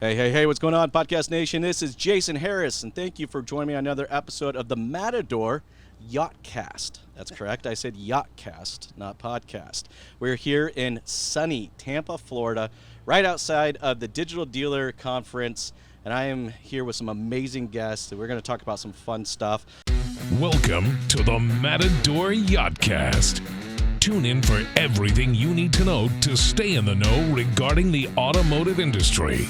Hey, what's going on, Podcast Nation? This is Jason Harris, and thank you for joining me on another episode of the Matador Yachtcast. That's correct. I said Yachtcast, not podcast. We're here in sunny Tampa, Florida, right outside of the Digital Dealer Conference, and I am here with some amazing guests. We're going to talk about some fun stuff. Welcome to the Matador Yachtcast. Tune in for everything you need to know to stay in the know regarding the automotive industry.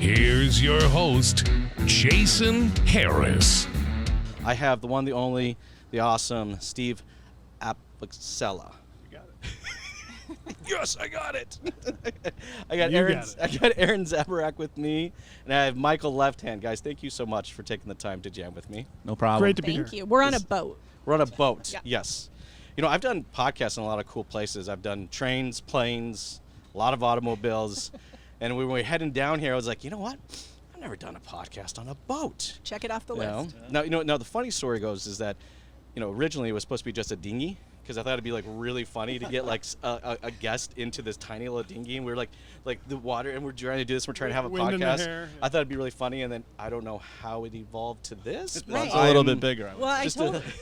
Here's your host, Jason Harris. I have the one, the only, the awesome Steve Apicella. You got it. Yes, I got it. I got Erin Zaborac with me, and I have Michael Lefthand. Guys, thank you so much for taking the time to jam with me. No problem. Great to be here. Thank you. We're on a boat. We're on a boat. Yeah. Yes. You know, I've done podcasts in a lot of cool places. I've done trains, planes, a lot of automobiles. And when we were heading down here, I was like, you know what? I've never done a podcast on a boat. Check it off the list. Now, the funny story goes is that, originally it was supposed to be just a dinghy, because I thought it'd be like really funny to get like a guest into this tiny little dinghy, and we're like the water, and we're trying to do this. We're trying to have a Wind in the podcast. hair. I thought it'd be really funny, and then I don't know how it evolved to this. It's Right. a little bit bigger. Well,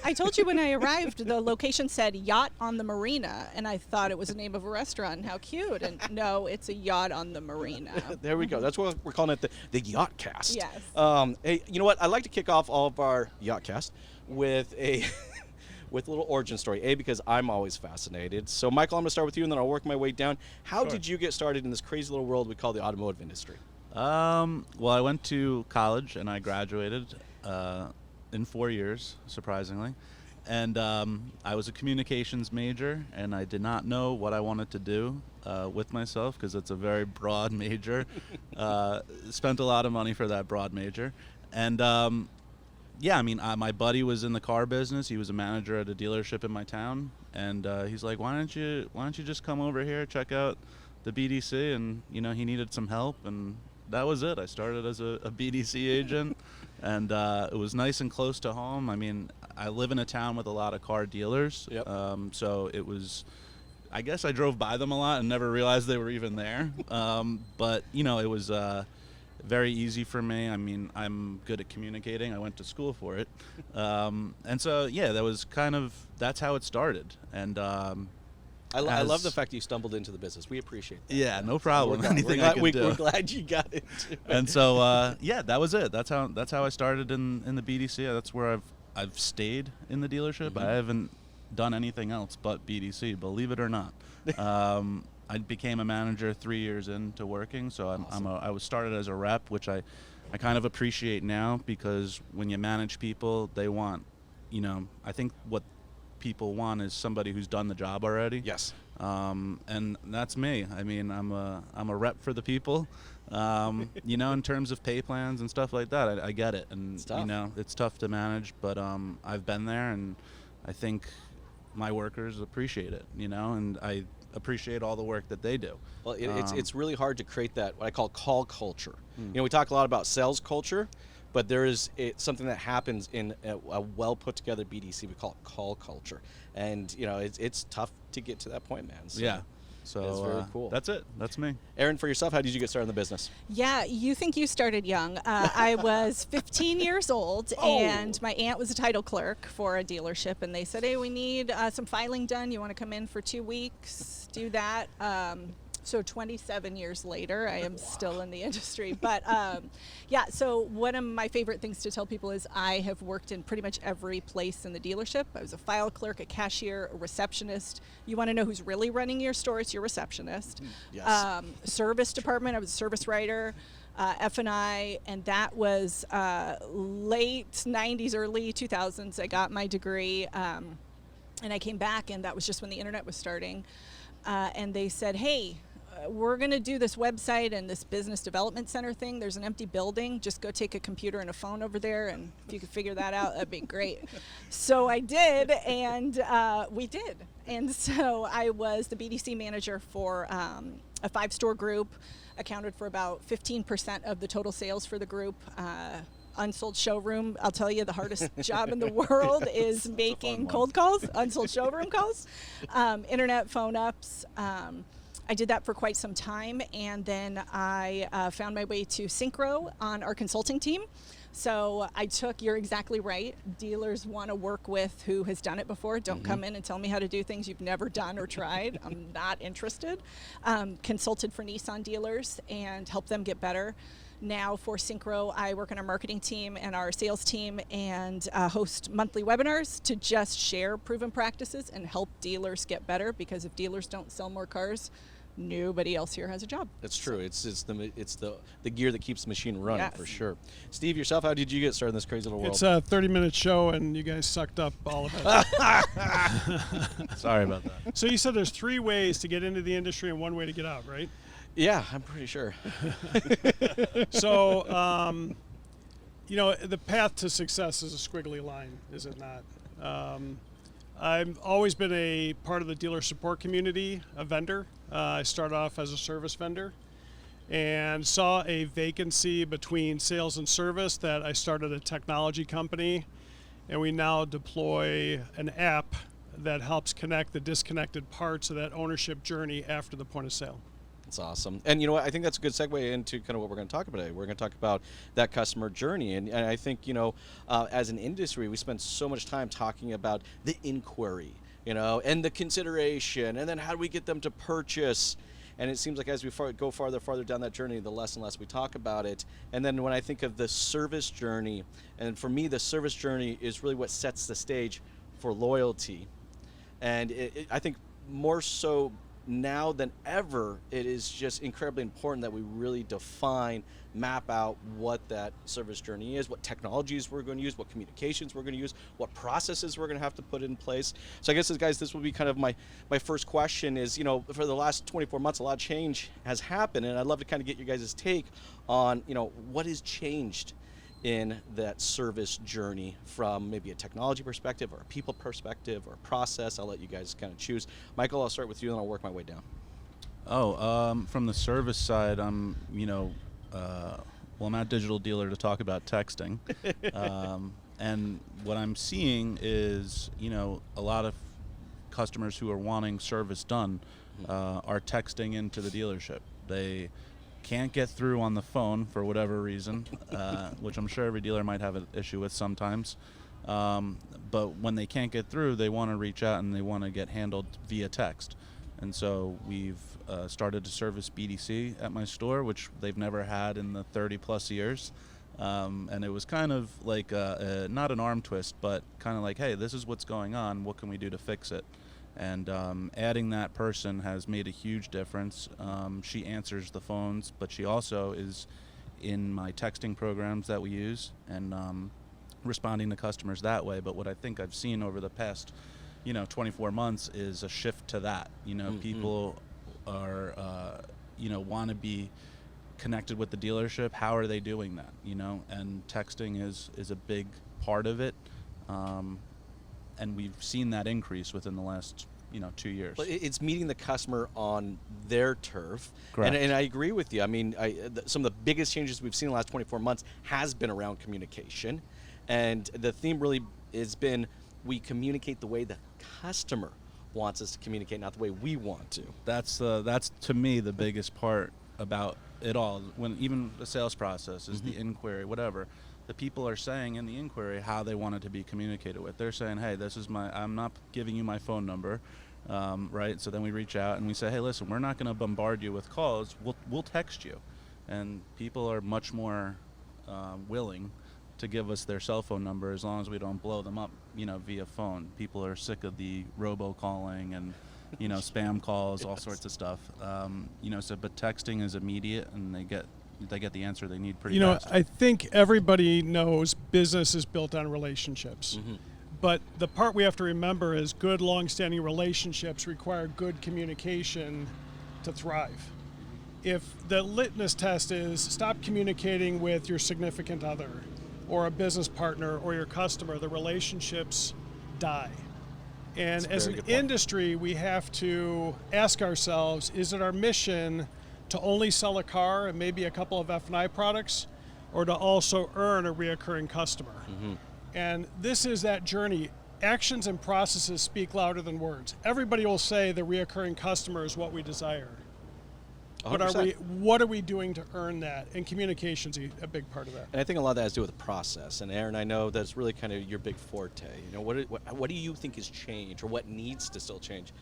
I told you when I arrived, the location said Yacht on the Marina, and I thought it was the name of a restaurant. And how cute. And no, it's a yacht on the marina. There we go. That's what we're calling it, the Yachtcast. Yes. Hey, you know what? I like to kick off all of our Yachtcast with a with a little origin story. Because I'm always fascinated. So, Michael, I'm going to start with you, and then I'll work my way down. How did you get started in this crazy little world we call the automotive industry? Well, I went to college and I graduated in 4 years, surprisingly. And I was a communications major, and I did not know what I wanted to do with myself, because it's a very broad major. Spent a lot of money for that broad major. And my buddy was in the car business. He was a manager at a dealership in my town, and he's like, "Why don't you just come over here, check out the BDC?" And he needed some help, and that was it. I started as a BDC agent, and it was nice and close to home. I mean, I live in a town with a lot of car dealers, Yep. so it was. I guess I drove by them a lot and never realized they were even there. But it was. Very easy for me. I mean, I'm good at communicating. I went to school for it. And so, that's how it started. And I love the fact you stumbled into the business. We appreciate that. yeah, no problem. We're Anything glad, I could do. we're glad you got into it. And so, that was it. That's how I started in the BDC. That's where I've stayed in the dealership. Mm-hmm. I haven't done anything else but BDC, believe it or not. I became a manager 3 years into working, so I was started as a rep, which I kind of appreciate now, because when you manage people, they want, I think what people want is somebody who's done the job already. Yes. And that's me. I mean, I'm a rep for the people. In terms of pay plans and stuff like that, I get it, and It's tough. it's tough to manage, but I've been there, and I think my workers appreciate it, and I appreciate all the work that they do. Well, it's really hard to create that, what I call call culture. We talk a lot about sales culture, but there is something that happens in a well put together BDC. We call it call culture, and it's tough to get to that point, man. So, Yeah. So it's very cool. That's it. That's me. Erin, for yourself, how did you get started in the business? Yeah, you think you started young. I was 15 years old, and my aunt was a title clerk for a dealership, and they said, "Hey, we need some filing done. You want to come in for 2 weeks, do that?" So 27 years later, I am still in the industry. But so one of my favorite things to tell people is I have worked in pretty much every place in the dealership. I was a file clerk, a cashier, a receptionist. You want to know who's really running your store? It's your receptionist. Yes. Service department, I was a service writer. F&I, and that was late 90s, early 2000s. I got my degree, and I came back, and that was just when the internet was starting. And they said, "Hey, we're going to do this website and this business development center thing. There's an empty building. Just go take a computer and a phone over there, and if you could figure that out, that'd be great." So I did, and we did. And so I was the BDC manager for a 5-store group, accounted for about 15% of the total sales for the group. Unsold showroom, I'll tell you, the hardest job in the world is making cold calls, unsold showroom calls, internet phone ups. I did that for quite some time, and then I found my way to Synchro on our consulting team. So you're exactly right. Dealers want to work with who has done it before. Don't come in and tell me how to do things you've never done or tried. I'm not interested. Consulted for Nissan dealers and helped them get better. Now for Synchro, I work on our marketing team and our sales team and host monthly webinars to just share proven practices and help dealers get better, because if dealers don't sell more cars, nobody else here has a job. It's true. It's the gear that keeps the machine running, Yes. for sure. Steve, yourself, how did you get started in this crazy little world? It's a 30-minute show, and you guys sucked up all of it. Sorry about that. So you said there's 3 ways to get into the industry and 1 way to get out, right? Yeah, I'm pretty sure. So, the path to success is a squiggly line, is it not? I've always been a part of the dealer support community, a vendor. I started off as a service vendor and saw a vacancy between sales and service that I started a technology company, and we now deploy an app that helps connect the disconnected parts of that ownership journey after the point of sale. That's awesome. And you know what? I think that's a good segue into kind of what we're going to talk about today. We're going to talk about that customer journey. And I think, as an industry, we spend so much time talking about the inquiry, and the consideration, and then how do we get them to purchase. And it seems like as we go farther down that journey, the less and less we talk about it. And then when I think of the service journey, and for me, the service journey is really what sets the stage for loyalty. And I think more so now than ever, it is just incredibly important that we really map out what that service journey is, what technologies we're going to use, what communications we're going to use, what processes we're going to have to put in place. So I guess, guys, this will be kind of my first question is, for the last 24 months, a lot of change has happened, and I'd love to kind of get you guys' take on, what has changed in that service journey from maybe a technology perspective or a people perspective or a process. I'll let you guys kind of choose. Michael, I'll start with you and I'll work my way down. From the service side, I'm not a digital dealer to talk about texting. And what I'm seeing is, a lot of customers who are wanting service done are texting into the dealership. They can't get through on the phone for whatever reason, which I'm sure every dealer might have an issue with sometimes. But when they can't get through, they want to reach out and they want to get handled via text. And so we've started to service BDC at my store, which they've never had in the 30 plus years. And it was kind of like not an arm twist, but kind of like, hey, this is what's going on. What can we do to fix it? And adding that person has made a huge difference. She answers the phones, but she also is in my texting programs that we use and responding to customers that way. But what I think I've seen over the past, 24 months is a shift to that. People are, want to be connected with the dealership. How are they doing that? And texting is a big part of it. And we've seen that increase within the last, 2 years. But it's meeting the customer on their turf. Correct. And I agree with you. I mean, some of the biggest changes we've seen in the last 24 months has been around communication. And the theme really has been we communicate the way the customer wants us to communicate, not the way we want to. That's to me the biggest part about it all. When even the sales process is the inquiry, whatever. The people are saying in the inquiry how they want it to be communicated with. They're saying, hey, I'm not giving you my phone number, right? So then we reach out and we say, hey, listen, we're not going to bombard you with calls. We'll text you. And people are much more willing to give us their cell phone number as long as we don't blow them up, via phone. People are sick of the robocalling and, spam calls, all sorts of stuff. But texting is immediate and they get the answer they need pretty fast. I think everybody knows business is built on relationships. But the part we have to remember is good, long-standing relationships require good communication to thrive. If the litmus test is stop communicating with your significant other or a business partner or your customer, the relationships die. And as an industry, we have to ask ourselves, is it our mission to only sell a car and maybe a couple of F&I products, or to also earn a reoccurring customer? And this is that journey. Actions and processes speak louder than words. Everybody will say the reoccurring customer is what we desire. What are we doing to earn that? And communication's a big part of that. And I think a lot of that has to do with the process. And Erin, I know that's really kind of your big forte. You know, what do you think has changed, or what needs to still change?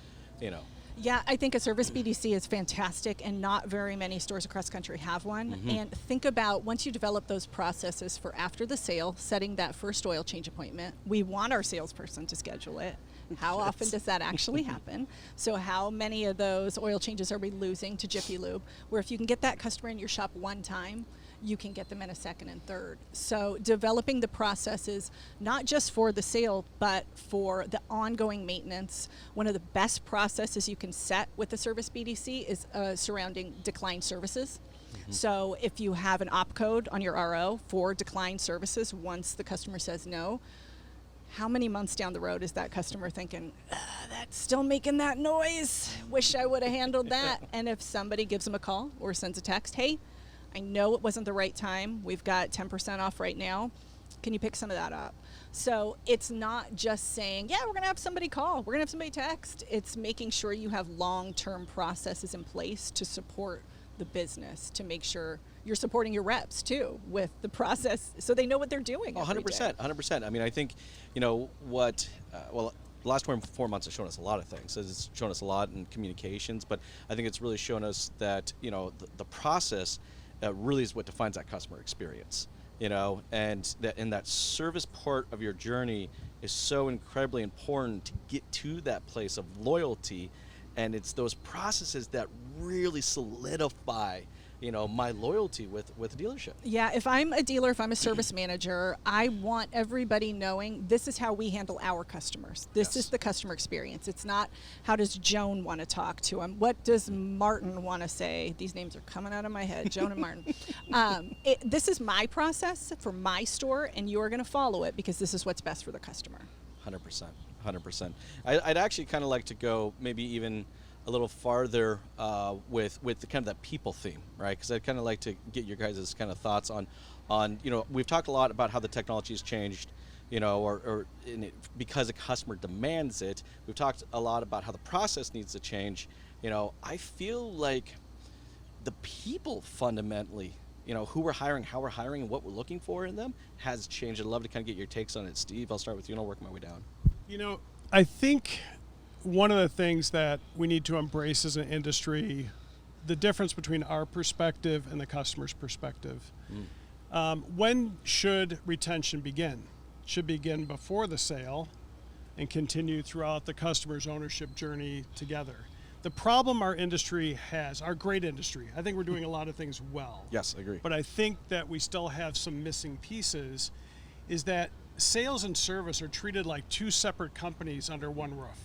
You know. Yeah, I think a service BDC is fantastic, and not very many stores across the country have one. Mm-hmm. And think about, once you develop those processes for after the sale, setting that first oil change appointment, we want our salesperson to schedule it. How often does that actually happen? So how many of those oil changes are we losing to Jiffy Lube? Where if you can get that customer in your shop one time, you can get them in a second and third. So developing the processes, not just for the sale, but for the ongoing maintenance. One of the best processes you can set with a service BDC is surrounding declined services. Mm-hmm. So if you have an op code on your RO for declined services, once the customer says no, how many months down the road is that customer thinking, that's still making that noise, wish I would have handled that? And if somebody gives them a call or sends a text, hey, I know it wasn't the right time, we've got 10% off right now, can you pick some of that up? So it's not just saying, yeah, we're going to have somebody call, we're going to have somebody text. It's making sure you have long-term processes in place to support the business, to make sure you're supporting your reps too with the process, so they know what they're doing. 100%. I mean, I think, you know, what, the last 4 months have shown us a lot of things. It's shown us a lot in communications, but I think it's really shown us that, you know, the process really is what defines that customer experience, you know, and that service part of your journey is so incredibly important to get to that place of loyalty. And it's those processes that really solidify, you know, my loyalty with a dealership. Yeah, if I'm a dealer, if I'm a service manager, I want everybody knowing this is how we handle our customers. This is the customer experience. It's not how does Joan want to talk to him? What does Martin want to say? These names are coming out of my head, Joan and Martin. This is my process for my store, and you're going to follow it because this is what's best for the customer. 100%. I'd actually kind of like to go maybe even a little farther with the kind of that people theme, right? Because I'd kind of like to get your guys' kind of thoughts on you know, we've talked a lot about how the technology has changed, you know, or because a customer demands it. We've talked a lot about how the process needs to change. You know, I feel like the people fundamentally, you know, who we're hiring, how we're hiring, and what we're looking for in them has changed. I'd love to kind of get your takes on it. Steve, I'll start with you and I'll work my way down. You know, I think one of the things that we need to embrace as an industry, the difference between our perspective and the customer's perspective. When should retention begin? It should begin before the sale and continue throughout the customer's ownership journey together. The problem our industry has, our great industry, I think we're doing a lot of things well. Yes, I agree. But I think that we still have some missing pieces, is that sales and service are treated like two separate companies under one roof.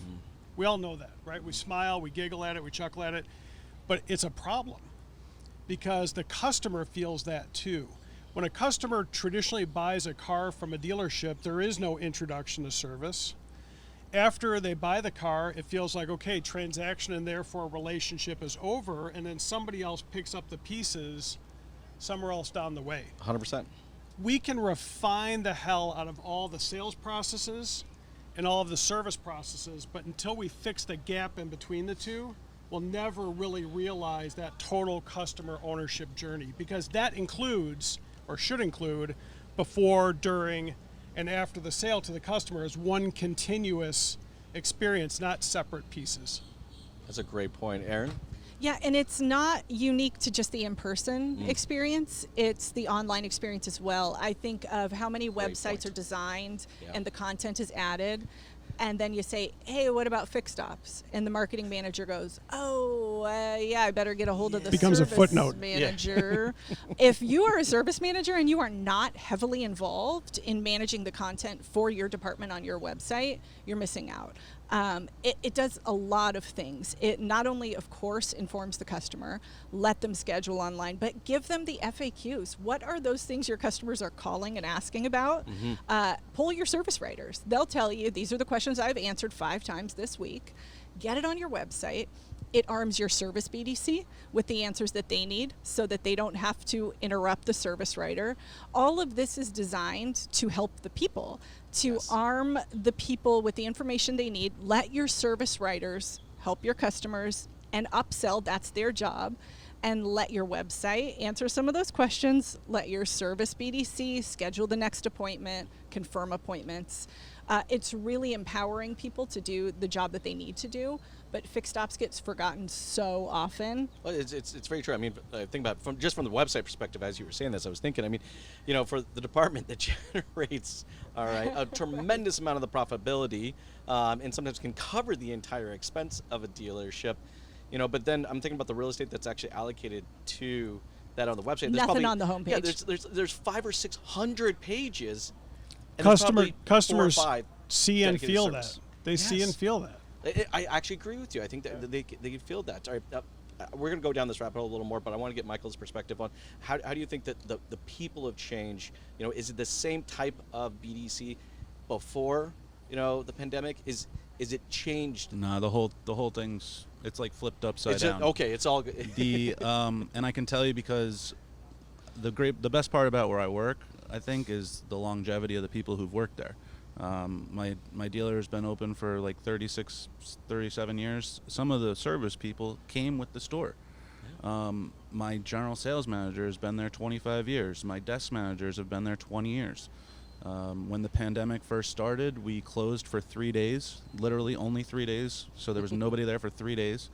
We all know that, right? We smile, we giggle at it, we chuckle at it, but it's a problem because the customer feels that too. When a customer traditionally buys a car from a dealership, there is no introduction to service. After they buy the car, it feels like, okay, transaction and therefore relationship is over, and then somebody else picks up the pieces somewhere else down the way. 100%. We can refine the hell out of all the sales processes and all of the service processes, but until we fix the gap in between the two, we'll never really realize that total customer ownership journey, because that includes, or should include, before, during, and after the sale to the customer as one continuous experience, not separate pieces. That's a great point. Erin? Yeah, and it's not unique to just the in-person experience. It's the online experience as well. I think of how many websites are designed and the content is added. And then you say, hey, what about fix stops? And the marketing manager goes, yeah, I better get a hold of the Becomes service a footnote. manager. If you are a service manager and you are not heavily involved in managing the content for your department on your website, you're missing out. It does a lot of things. It not only, of course, informs the customer, let them schedule online, but give them the FAQs. What are those things your customers are calling and asking about? Pull your service writers. They'll tell you, these are the questions I've answered 5 times this week. Get it on your website. It arms your service BDC with the answers that they need so that they don't have to interrupt the service writer. All of this is designed to help the people, to arm the people with the information they need. Let your service writers help your customers and upsell. That's their job. and let your website answer some of those questions. Let your service BDC schedule the next appointment, confirm appointments. It's really empowering people to do the job that they need to do, but fixed ops gets forgotten so often. Well, it's very true. I mean, I think about from the website perspective, as you were saying this, I was thinking, I mean, you know, for the department that generates, all right, a tremendous amount of the profitability, and sometimes can cover the entire expense of a dealership, you know, but then I'm thinking about the real estate that's actually allocated to that on the website. There's Nothing probably, on the homepage. Yeah, there's 500 or 600 pages. And Customers there's probably 4 or 5 see and dedicated feel service. that. They see and feel that. I actually agree with you. I think that they can feel that. All right, we're going to go down this rabbit hole a little more, but I want to get Michael's perspective on how do you think that the people have changed? You know, is it the same type of BDC before, you know, the pandemic? Is it changed? No, the whole thing's, it's like flipped upside down. Okay, it's all good. And I can tell you because the best part about where I work, I think, is the longevity of the people who've worked there. My dealer has been open for like 36, 37 years. Some of the service people came with the store. My general sales manager has been there 25 years. My desk managers have been there 20 years. When the pandemic first started, we closed for 3 days, literally only 3 days. So there was nobody there for 3 days.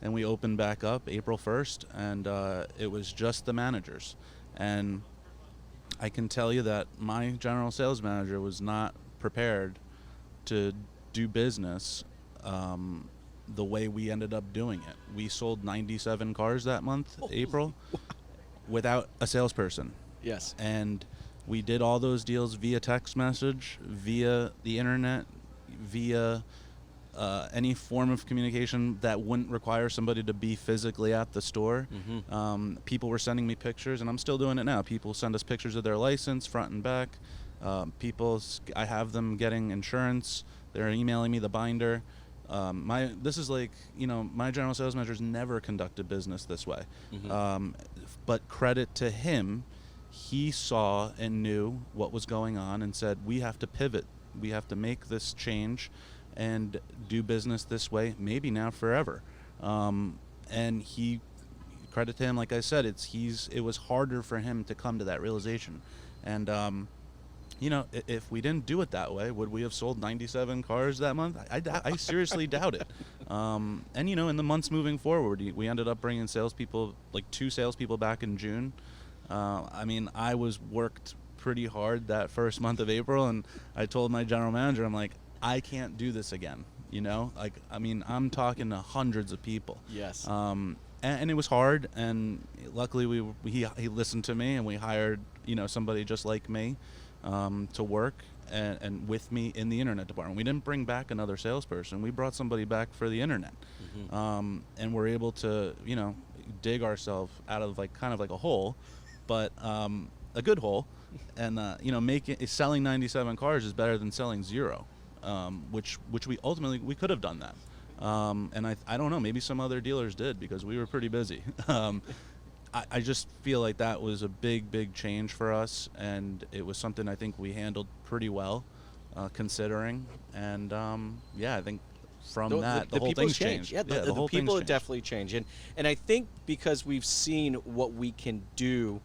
And we opened back up April 1st, and it was just the managers. And I can tell you that my general sales manager was not prepared to do business the way we ended up doing it. We sold 97 cars that month, April, without a salesperson. Yes. And we did all those deals via text message, via the internet, via any form of communication that wouldn't require somebody to be physically at the store. People were sending me pictures, and I'm still doing it now. People send us pictures of their license, front and back. I have them getting insurance. They're emailing me the binder. This is like, you know, my general sales manager's never conducted business this way. But credit to him, he saw and knew what was going on and said, we have to pivot. We have to make this change and do business this way, maybe now forever. And he, credit to him, like I said, it was harder for him to come to that realization. And you know, if we didn't do it that way, would we have sold 97 cars that month? I seriously doubt it. And you know, in the months moving forward, we ended up bringing salespeople, like 2 salespeople back in June. I mean, I was worked pretty hard that first month of April, and I told my general manager, I'm like, I can't do this again. You know, like, I mean, I'm talking to hundreds of people. Yes. And it was hard, and luckily he listened to me, and we hired, you know, somebody just like me to work and with me in the internet department. We didn't bring back another salesperson. We brought somebody back for the internet. And we're able to, you know, dig ourselves out of like kind of like a hole, but a good hole, and you know, selling 97 cars is better than selling 0. Which we ultimately could have done that, and I don't know, maybe some other dealers did because we were pretty busy. I just feel like that was a big change for us, and it was something I think we handled pretty well, considering. And yeah, I think from the whole thing's changed. Yeah, the whole people thing's have definitely changed, and I think because we've seen what we can do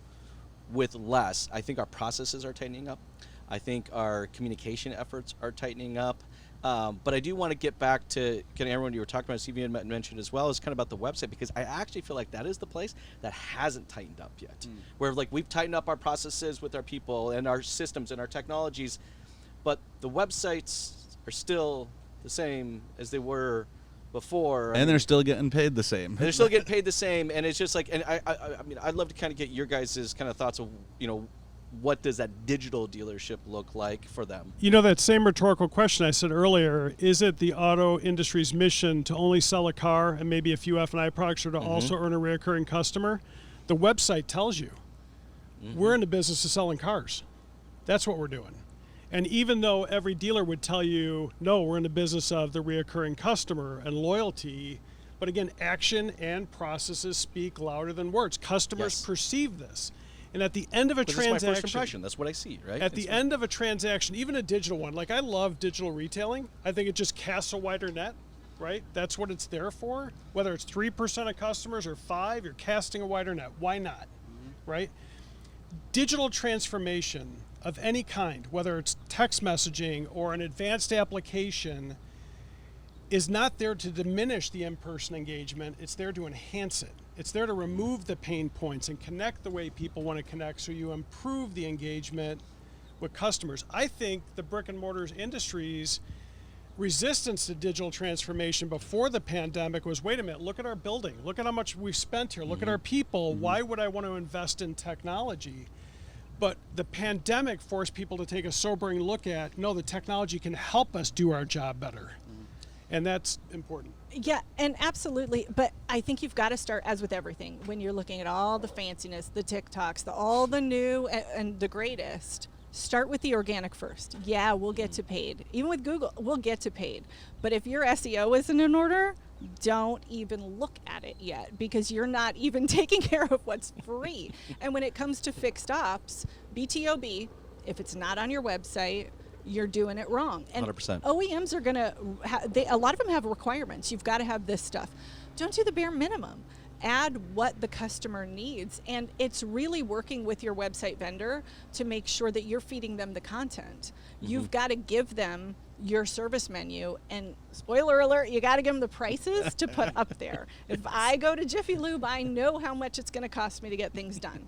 with less, I think our processes are tightening up. I think our communication efforts are tightening up. But I do want to get back to kind of everyone you were talking about, Steve, you had mentioned as well, is kind of about the website, because I actually feel like that is the place that hasn't tightened up yet. Where like we've tightened up our processes with our people and our systems and our technologies, but the websites are still the same as they were before. And they're still getting paid the same. They're still getting paid the same, and it's just like, and I mean, I'd love to kind of get your guys' kind of thoughts of, you know, what does that digital dealership look like for them? You know, that same rhetorical question I said earlier, is it the auto industry's mission to only sell a car and maybe a few F&I products, or to also earn a recurring customer? The website tells you. We're in the business of selling cars. That's what we're doing. And even though every dealer would tell you, no, we're in the business of the reoccurring customer and loyalty, but again, action and processes speak louder than words. Customers perceive this. And at the end of a transaction, that's my first impression. That's what I see, right? At the end of a transaction, even a digital one, like I love digital retailing. I think it just casts a wider net. right? That's what it's there for. Whether it's 3% of customers or 5%, you're casting a wider net. Why not, right? Digital transformation of any kind, whether it's text messaging or an advanced application, is not there to diminish the in-person engagement. It's there to enhance it. It's there to remove the pain points and connect the way people want to connect, so you improve the engagement with customers. I think the brick and mortar industry's resistance to digital transformation before the pandemic was, wait a minute, look at our building, look at how much we've spent here, look at our people, why would I want to invest in technology? But the pandemic forced people to take a sobering look at, no, the technology can help us do our job better. And that's important. Yeah, and absolutely. But I think you've got to start, as with everything, when you're looking at all the fanciness, the TikToks, all the new and the greatest, start with the organic first. Yeah, we'll get to paid. Even with Google, we'll get to paid. But if your SEO isn't in order, don't even look at it yet, because you're not even taking care of what's free. And when it comes to fixed ops, BTOB, if it's not on your website, you're doing it wrong. And 100%. OEMs are going to, a lot of them have requirements. You've got to have this stuff. Don't do the bare minimum. Add what the customer needs. And it's really working with your website vendor to make sure that you're feeding them the content. You've got to give them your service menu, and spoiler alert, you got to give them the prices to put up there. If I go to Jiffy Lube, I know how much it's going to cost me to get things done.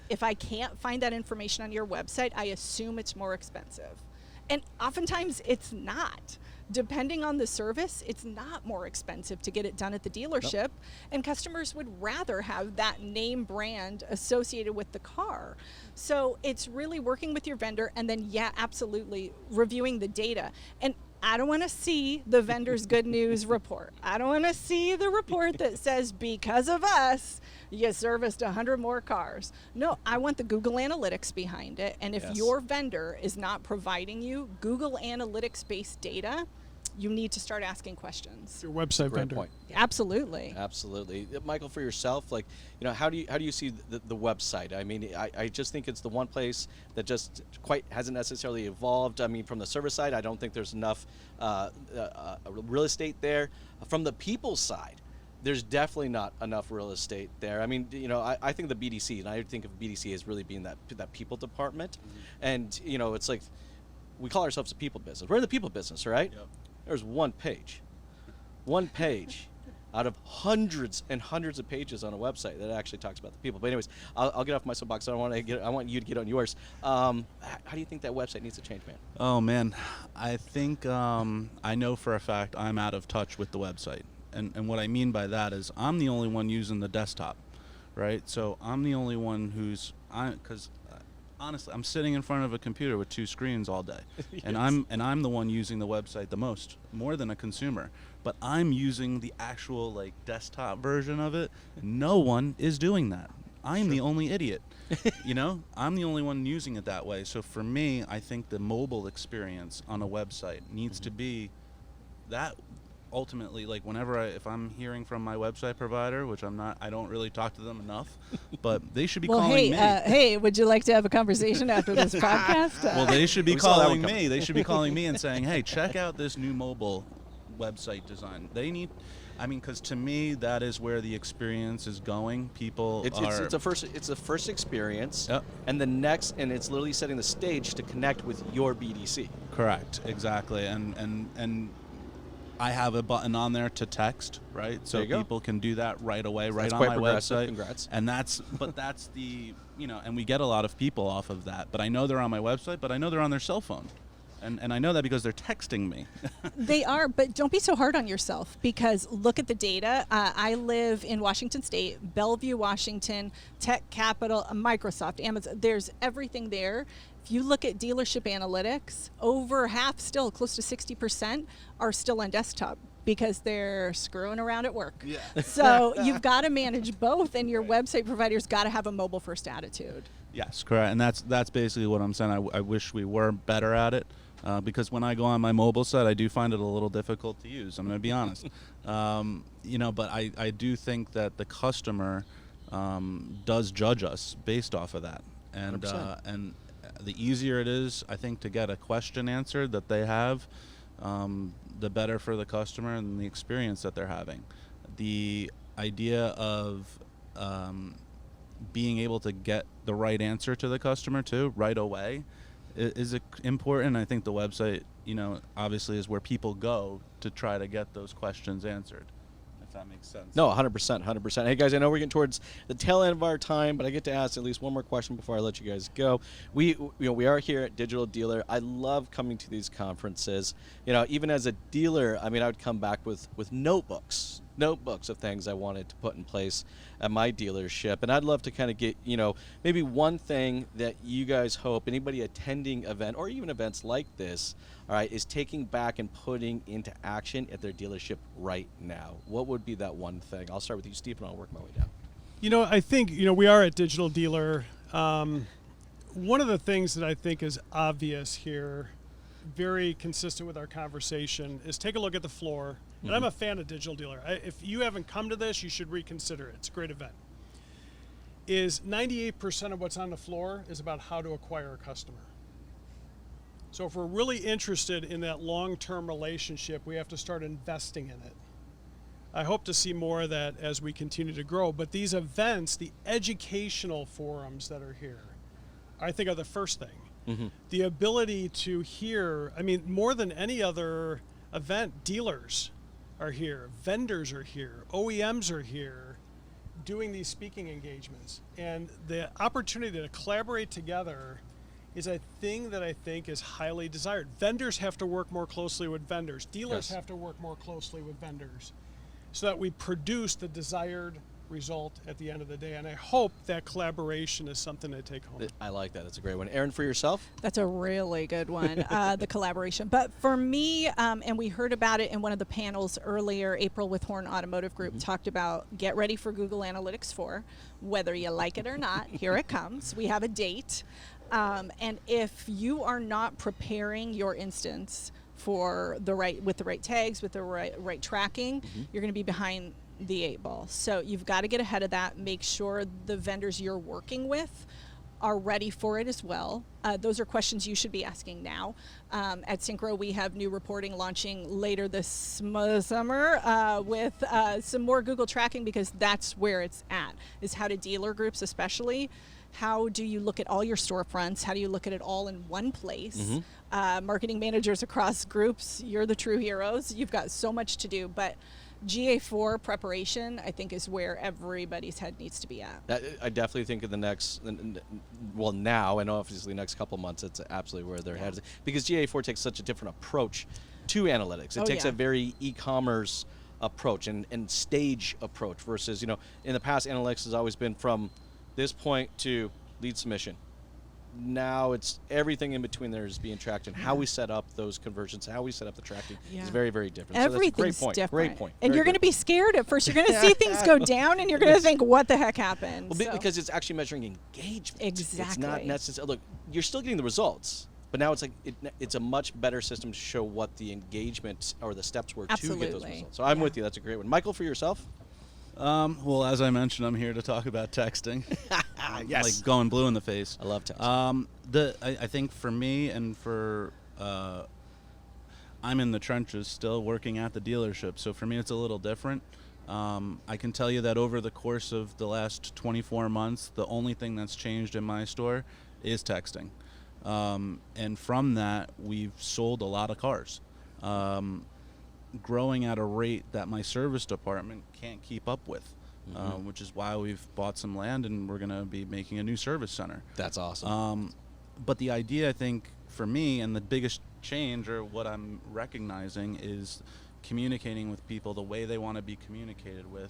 If I can't find that information on your website, I assume it's more expensive. And oftentimes it's not. Depending on the service, it's not more expensive to get it done at the dealership. Nope. And customers would rather have that name brand associated with the car. So it's really working with your vendor, and then, yeah, absolutely reviewing the data. And I don't want to see the vendor's good news report. I don't want to see the report that says, because of us, you serviced 100 more cars. No, I want the Google Analytics behind it. And if your vendor is not providing you Google Analytics-based data, you need to start asking questions. Your website Great vendor. point. Absolutely. Absolutely. Michael, for yourself, like, how do you see the website? I mean, I just think it's the one place that just quite hasn't necessarily evolved. I mean, from the server side, I don't think there's enough real estate there. From the people side, there's definitely not enough real estate there. I mean, I think the BDC, and I think of BDC as really being that people department. And, it's like, we call ourselves a people business. We're in the people business, right? Yep. There's one page out of hundreds and hundreds of pages on a website that actually talks about the people. But anyways, I'll get off my soapbox. I want you to get on yours. How do you think that website needs to change, man? Oh man, I think I know for a fact I'm out of touch with the website, and what I mean by that is I'm the only one using the desktop, right? So I'm the only one because honestly, I'm sitting in front of a computer with 2 screens all day, yes. and I'm the one using the website the most, more than a consumer. But I'm using the actual desktop version of it. No one is doing that. I'm the only idiot. I'm the only one using it that way. So for me, I think the mobile experience on a website needs to be that. Ultimately, if I'm hearing from my website provider, which I'm not, I don't really talk to them enough, but they should be calling me. Hey, would you like to have a conversation after this podcast? Well, they should be calling me. They should be calling me and saying, hey, check out this new mobile website design. Because to me, that is where the experience is going. It's a first experience, yep. And the next, and it's literally setting the stage to connect with your BDC. Correct, exactly, and I have a button on there to text, right? So people can do that right away, right on my website. Congrats. And that's the, and we get a lot of people off of that. But I know they're on my website, but I know they're on their cell phone. And I know that because they're texting me. They are, but don't be so hard on yourself, because look at the data. I live in Washington State, Bellevue, Washington, tech capital, Microsoft, Amazon. There's everything there. If you look at dealership analytics, over half, still close to 60%, are still on desktop because they're screwing around at work. Yeah. So you've got to manage both, and your website provider's got to have a mobile-first attitude. Yes, correct. And that's basically what I'm saying. I wish we were better at it. Because when I go on my mobile site, I do find it a little difficult to use. I'm going to be honest. But I do think that the customer does judge us based off of that. And the easier it is, I think, to get a question answered that they have, the better for the customer and the experience that they're having. The idea of being able to get the right answer to the customer too right away is important. I think the website, obviously is where people go to try to get those questions answered, if that makes sense. No, 100%, 100%. Hey, guys, I know we're getting towards the tail end of our time, but I get to ask at least one more question before I let you guys go. We are here at Digital Dealer. I love coming to these conferences. Even as a dealer, I would come back with notebooks of things I wanted to put in place at my dealership. And I'd love to kind of get, maybe one thing that you guys hope anybody attending event or even events like this, all right, is taking back and putting into action at their dealership right now. What would be that one thing? I'll start with you, Steve, and I'll work my way down. I think, we are at Digital Dealer. One of the things that I think is obvious here, very consistent with our conversation, is take a look at the floor. And I'm a fan of Digital Dealer. If you haven't come to this, you should reconsider it. It's a great event. Is 98% of what's on the floor is about how to acquire a customer. So if we're really interested in that long-term relationship, we have to start investing in it. I hope to see more of that as we continue to grow. But these events, the educational forums that are here, I think are the first thing. The ability to hear, more than any other event, dealers are here, vendors are here, OEMs are here doing these speaking engagements. And the opportunity to collaborate together is a thing that I think is highly desired. Vendors have to work more closely with vendors. Dealers have to work more closely with vendors so that we produce the desired result at the end of the day. And I hope that collaboration is something to take home. I like that. It's a great one. Erin, for yourself? That's a really good one, the collaboration. But for me, and we heard about it in one of the panels earlier, April with Horn Automotive Group talked about get ready for Google Analytics 4. Whether you like it or not, here it comes. We have a date. And if you are not preparing your instance for with the right tags, with the right tracking, you're going to be behind the 8 ball. So you've got to get ahead of that. Make sure the vendors you're working with are ready for it as well. Those are questions you should be asking now. At Synchro, we have new reporting launching later this summer with some more Google tracking, because that's where it's at, is how to dealer groups especially. How do you look at all your storefronts? How do you look at it all in one place? Marketing managers across groups, you're the true heroes. You've got so much to do, but GA4 preparation, I think, is where everybody's head needs to be at. I definitely think in the next, now, and obviously next couple months, it's absolutely where their head is. Because GA4 takes such a different approach to analytics. It takes a very e-commerce approach and stage approach versus, in the past, analytics has always been from this point to lead submission. Now it's everything in between there is being tracked, and how we set up those conversions, how we set up the tracking is very, very different. Everything's so that's a great point. different. Great point. And you're going to be scared at first. You're going to see things go down, and you're going to think, what the heck happened? Well, because it's actually measuring engagement. Exactly. It's not necessarily, look, you're still getting the results, but now it's like it's a much better system to show what the engagement or the steps were to get those results. So I'm with you. That's a great one. Michael, for yourself? Well, as I mentioned, I'm here to talk about texting. Yes. Like going blue in the face. I love texting. I think for me and for I'm in the trenches still working at the dealership, so for me it's a little different. I can tell you that over the course of the last 24 months, the only thing that's changed in my store is texting. And from that, we've sold a lot of cars. Growing at a rate that my service department can't keep up with, which is why we've bought some land and we're going to be making a new service center. That's awesome. But the idea, I think, for me, and the biggest change, or what I'm recognizing, is communicating with people the way they want to be communicated with,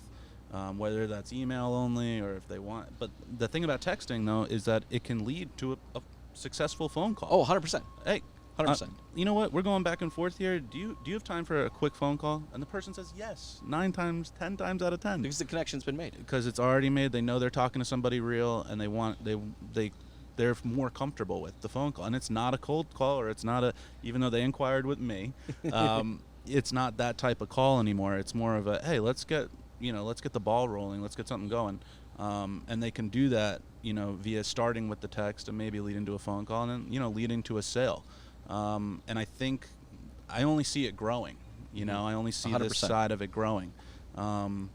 whether that's email only or if they want. But the thing about texting, though, is that it can lead to a successful phone call. Oh, 100%. Hey, 100%. You know what? We're going back and forth here. Do you have time for a quick phone call? And the person says yes, 9 times, 10 times out of 10. Because the connection's been made. Because it's already made. They know they're talking to somebody real, and they're more comfortable with the phone call. And it's not a cold call, or it's not even though they inquired with me, it's not that type of call anymore. It's more of a, hey, let's get the ball rolling. Let's get something going. And they can do that, via starting with the text and maybe leading to a phone call and then, leading to a sale. And I think I only see it growing. You know, I only see 100%. this side of it growing. And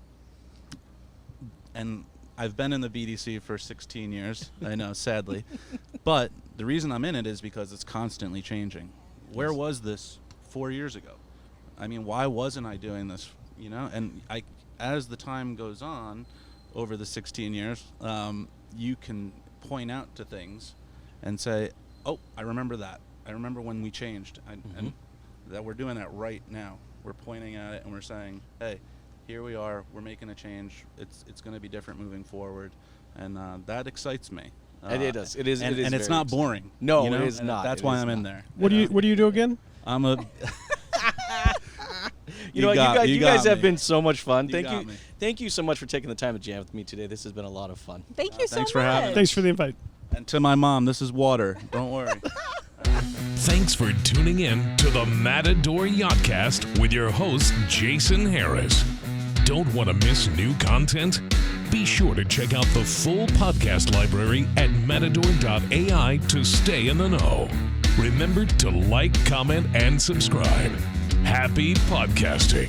I've been in the BDC for 16 years, I know, sadly. But the reason I'm in it is because it's constantly changing. Where was this 4 years ago? I mean, why wasn't I doing this, you know? And as the time goes on, over the 16 years, you can point out to things and say, oh, I remember that. I remember when we changed. And that we're doing that right now. We're pointing at it and we're saying, hey, here we are. We're making a change. It's going to be different moving forward. And that excites me. And it is. It is. And, it is and it's very not boring. No, you know? it is And not. That's It why is I'm in not. there. What do you do again? I'm a... You know, you got guys have me. been so much fun. You got me. Thank you so much for taking the time to jam with me today. This has been a lot of fun. Thank you so thanks much. for having me. Thanks for the invite. And to my mom, this is water. Don't worry. Thanks for tuning in to the Matador Yachtcast with your host, Jason Harris. Don't want to miss new content? Be sure to check out the full podcast library at matador.ai to stay in the know. Remember to like, comment, and subscribe. Happy podcasting.